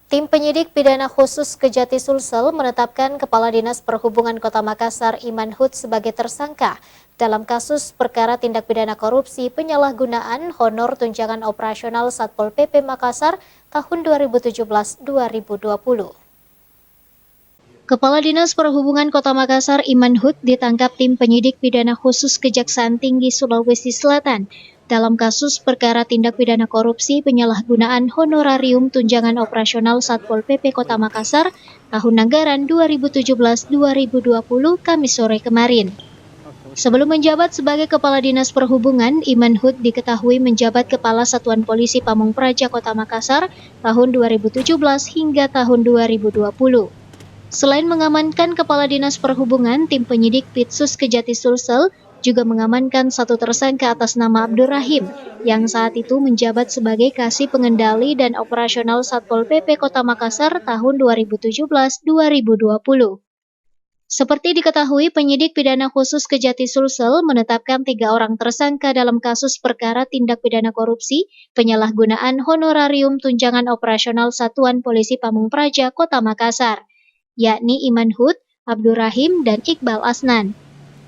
Tim penyidik pidana khusus Kejati Sulsel menetapkan Kepala Dinas Perhubungan Kota Makassar Iman Hud sebagai tersangka dalam kasus perkara tindak pidana korupsi penyalahgunaan honor tunjangan operasional Satpol PP Makassar tahun 2017-2020. Kepala Dinas Perhubungan Kota Makassar Iman Hud ditangkap tim penyidik pidana khusus Kejaksaan Tinggi Sulawesi Selatan dalam kasus perkara tindak pidana korupsi penyalahgunaan honorarium tunjangan operasional Satpol PP Kota Makassar tahun anggaran 2017-2020 Kamis sore kemarin. Sebelum menjabat sebagai Kepala Dinas Perhubungan, Iman Hud diketahui menjabat Kepala Satuan Polisi Pamung Praja Kota Makassar tahun 2017 hingga tahun 2020. Selain mengamankan Kepala Dinas Perhubungan, tim penyidik Pitsus Kejati Sulsel juga mengamankan satu tersangka atas nama Abdurrahim yang saat itu menjabat sebagai Kasih Pengendali dan Operasional Satpol PP Kota Makassar tahun 2017-2020. Seperti diketahui, penyidik pidana khusus Kejati Sulsel menetapkan 3 orang tersangka dalam kasus perkara tindak pidana korupsi penyalahgunaan honorarium tunjangan operasional Satuan Polisi Pamung Praja Kota Makassar, yakni Iman Hud, Abdurrahim, dan Iqbal Asnan.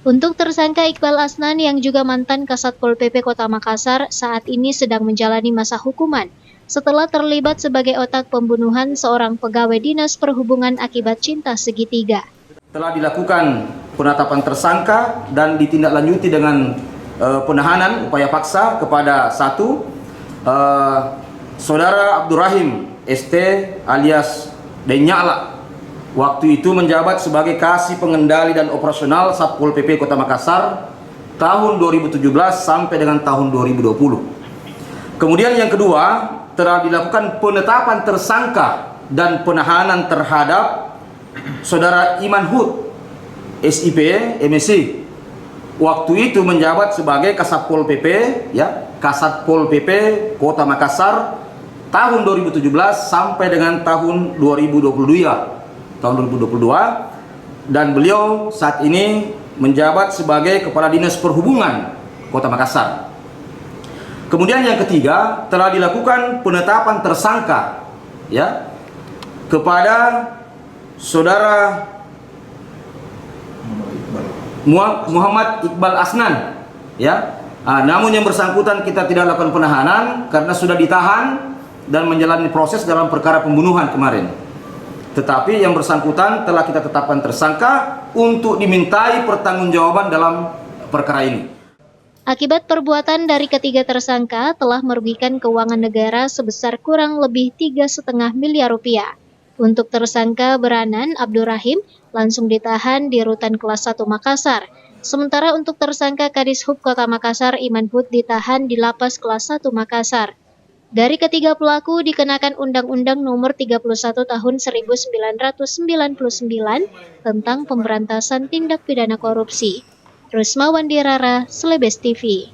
Untuk tersangka Iqbal Asnan yang juga mantan Kasatpol PP Kota Makassar saat ini sedang menjalani masa hukuman setelah terlibat sebagai otak pembunuhan seorang pegawai Dinas Perhubungan akibat cinta segitiga. Telah dilakukan penetapan tersangka dan ditindaklanjuti dengan penahanan upaya paksa kepada Saudara Abdurrahim ST alias Denyala. Waktu itu menjabat sebagai Kasih Pengendali dan Operasional Satpol PP Kota Makassar tahun 2017 sampai dengan tahun 2020. Kemudian yang kedua, telah dilakukan penetapan tersangka dan penahanan terhadap Saudara Iman Hud SIP MSI. Waktu itu menjabat sebagai Kasatpol PP Kasatpol PP Kota Makassar tahun 2017 sampai dengan tahun 2022. Dan beliau saat ini menjabat sebagai Kepala Dinas Perhubungan Kota Makassar. Kemudian yang ketiga, telah dilakukan penetapan tersangka kepada Saudara Muhammad Iqbal Asnan namun yang bersangkutan kita tidak lakukan penahanan karena sudah ditahan dan menjalani proses dalam perkara pembunuhan kemarin. Tetapi yang bersangkutan telah kita tetapkan tersangka untuk dimintai pertanggungjawaban dalam perkara ini. Akibat perbuatan dari ketiga tersangka telah merugikan keuangan negara sebesar kurang lebih 3,5 miliar rupiah. Untuk tersangka beranan Abdurrahim langsung ditahan di Rutan Kelas 1 Makassar. Sementara untuk tersangka Kadis Hub Kota Makassar Iman Hud ditahan di Lapas Kelas 1 Makassar. Dari ketiga pelaku dikenakan Undang-Undang Nomor 31 Tahun 1999 tentang pemberantasan tindak pidana korupsi. Rusma Wandirara, Slebes TV.